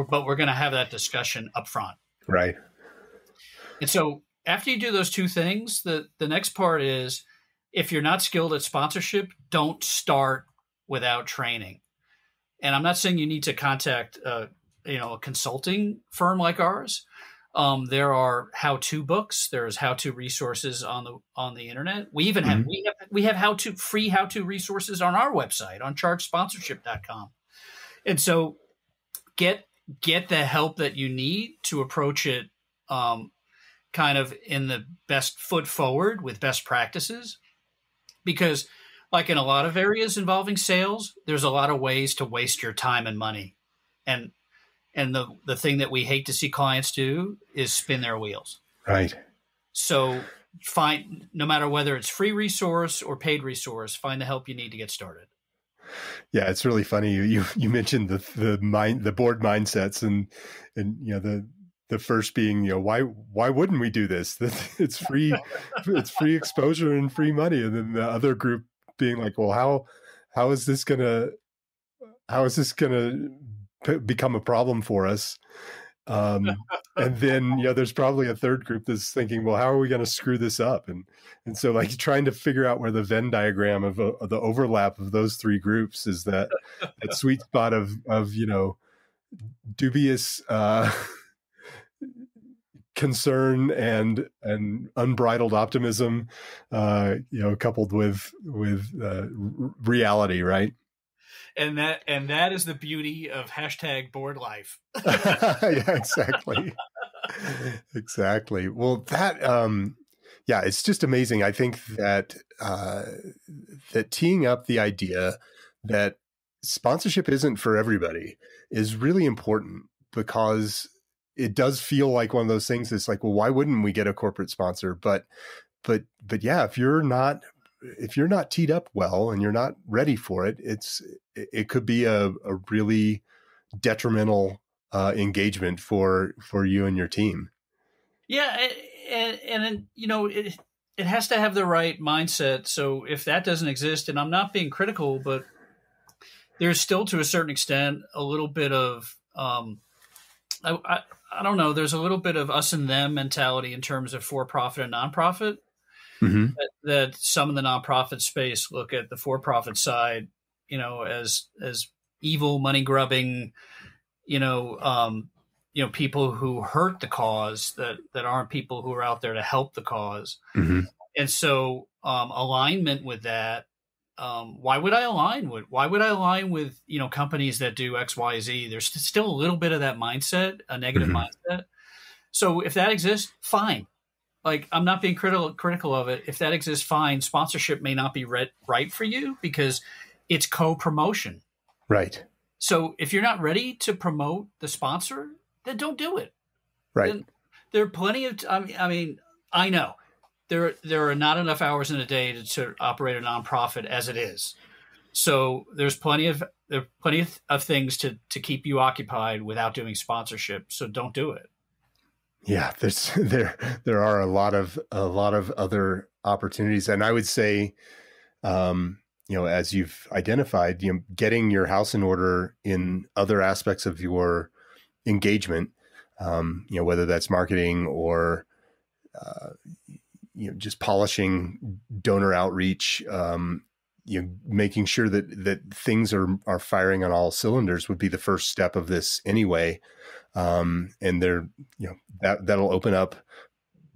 but we're going to have that discussion up front. Right. And so after you do those two things, the next part is, if you're not skilled at sponsorship, don't start without training. And I'm not saying you need to contact a consulting firm like ours. There are how-to books. There's how-to resources on the internet. We even have we have free how-to resources on our website on chargesponsorship.com. And so get the help that you need to approach it kind of in the best foot forward with best practices. Because like in a lot of areas involving sales, there's a lot of ways to waste your time and money. And the thing that we hate to see clients do is spin their wheels. Right. So no matter whether it's free resource or paid resource, find the help you need to get started. Yeah, it's really funny. You mentioned the board mindsets and the first being, why wouldn't we do this? It's free, it's free exposure and free money. And then the other group being like, well, how is this gonna become a problem for us? And then, there's probably a third group that's thinking, well, how are we going to screw this up? And so like trying to figure out where the Venn diagram of the overlap of those three groups is that sweet spot of dubious, concern and unbridled optimism, coupled with reality, right? that is the beauty of hashtag board life. Yeah, exactly. Exactly. Well, yeah, it's just amazing. I think that that teeing up the idea that sponsorship isn't for everybody is really important, because it does feel like one of those things that's like, well, why wouldn't we get a corporate sponsor? But yeah, if you're not teed up well and you're not ready for it, it could be a really detrimental engagement for you and your team. Yeah, and it has to have the right mindset. So if that doesn't exist, and I'm not being critical, but there's still, to a certain extent, a little bit of I don't know. There's a little bit of us and them mentality in terms of for-profit and nonprofit. Mm-hmm. That some of the nonprofit space look at the for-profit side, as evil, money grubbing, people who hurt the cause that aren't people who are out there to help the cause. Mm-hmm. And so alignment with that. Why would I align with companies that do X, Y, Z? There's still a little bit of that mindset, a negative mindset. So if that exists, fine. Like, I'm not being critical of it. If that exists, fine. Sponsorship may not be right for you because it's co-promotion. Right. So if you're not ready to promote the sponsor, then don't do it. Right. Then there are plenty of, I know there are not enough hours in a day to operate a nonprofit as it is. So there's plenty of things to keep you occupied without doing sponsorship. So don't do it. Yeah, there are a lot of other opportunities, and I would say, as you've identified, getting your house in order in other aspects of your engagement, whether that's marketing or just polishing donor outreach, making sure that things are firing on all cylinders would be the first step of this anyway. And that'll open up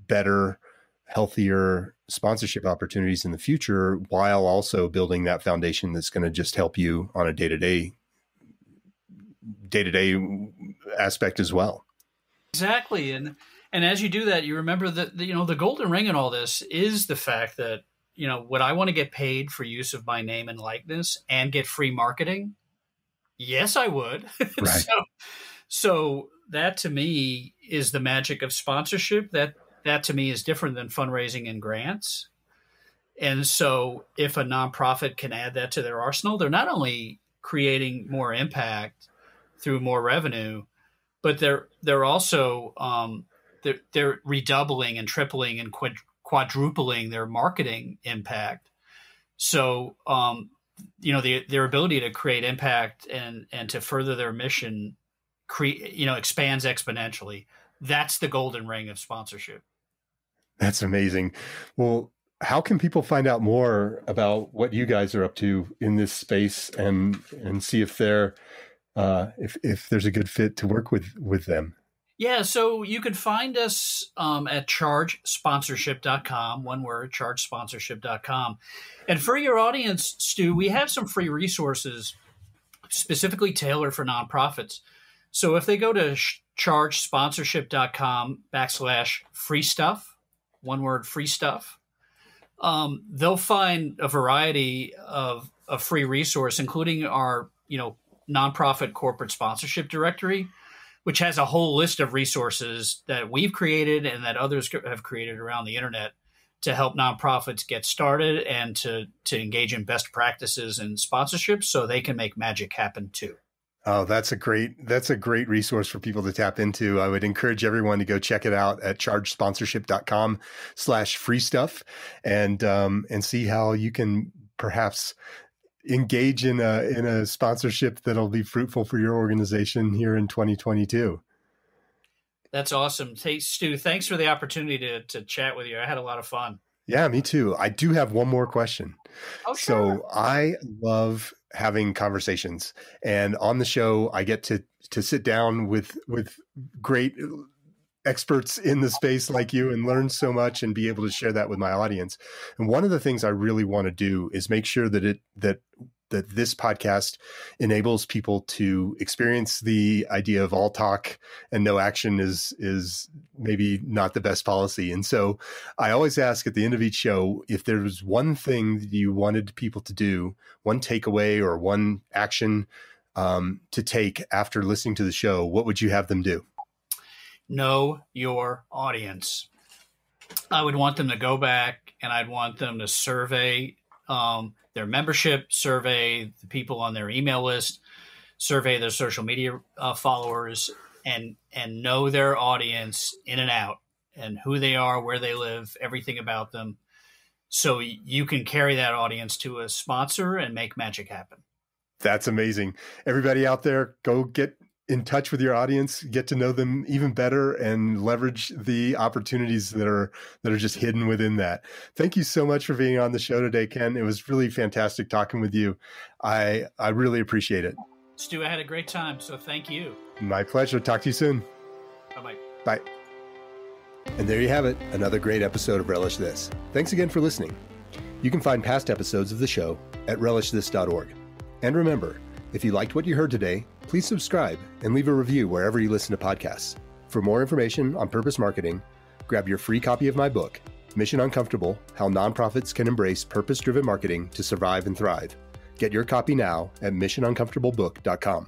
better, healthier sponsorship opportunities in the future, while also building that foundation that's going to just help you on a day-to-day aspect as well. Exactly. And as you do that, you remember that, the golden ring in all this is the fact that, would I want to get paid for use of my name and likeness and get free marketing? Yes, I would. Right. So that to me is the magic of sponsorship. That to me is different than fundraising and grants. And so if a nonprofit can add that to their arsenal, they're not only creating more impact through more revenue, but they're also they're redoubling and tripling and quadrupling their marketing impact. So their ability to create impact and to further their mission expands exponentially. That's the golden ring of sponsorship. That's amazing. Well, how can people find out more about what you guys are up to in this space and see if they're if there's a good fit to work with them? Yeah, so you can find us at chargesponsorship.com, one word, chargesponsorship.com. And for your audience, Stu, we have some free resources specifically tailored for nonprofits. So if they go to chargesponsorship.com/free stuff, one word, free stuff, they'll find a variety of free resource, including our, nonprofit corporate sponsorship directory, which has a whole list of resources that we've created and that others have created around the internet to help nonprofits get started and to engage in best practices and sponsorship so they can make magic happen too. Oh, that's a great resource for people to tap into. I would encourage everyone to go check it out at chargesponsorship.com/free stuff and see how you can perhaps engage in a sponsorship that'll be fruitful for your organization here in 2022. That's awesome. Hey, Stu, thanks for the opportunity to chat with you. I had a lot of fun. Yeah, me too. I do have one more question. Oh, sure. So I love having conversations, and on the show, I get to sit down with great experts in the space like you and learn so much and be able to share that with my audience. And one of the things I really want to do is make sure that that this podcast enables people to experience the idea of all talk and no action is maybe not the best policy. And so I always ask at the end of each show, if there was one thing that you wanted people to do, one takeaway or one action to take after listening to the show, what would you have them do? Know your audience. I would want them to go back and I'd want them to survey their membership, survey the people on their email list, survey their social media followers, and know their audience in and out and who they are, where they live, everything about them. So you can carry that audience to a sponsor and make magic happen. That's amazing. Everybody out there, go get in touch with your audience, get to know them even better, and leverage the opportunities that are just hidden within that. Thank you so much for being on the show today, Ken. It was really fantastic talking with you. I really appreciate it. Stu, I had a great time, so thank you. My pleasure. Talk to you soon. Bye-bye. Bye. And there you have it, another great episode of Relish This. Thanks again for listening. You can find past episodes of the show at relishthis.org. And remember, if you liked what you heard today, please subscribe and leave a review wherever you listen to podcasts. For more information on purpose marketing, grab your free copy of my book, Mission Uncomfortable: How Nonprofits Can Embrace Purpose-Driven Marketing to Survive and Thrive. Get your copy now at missionuncomfortablebook.com.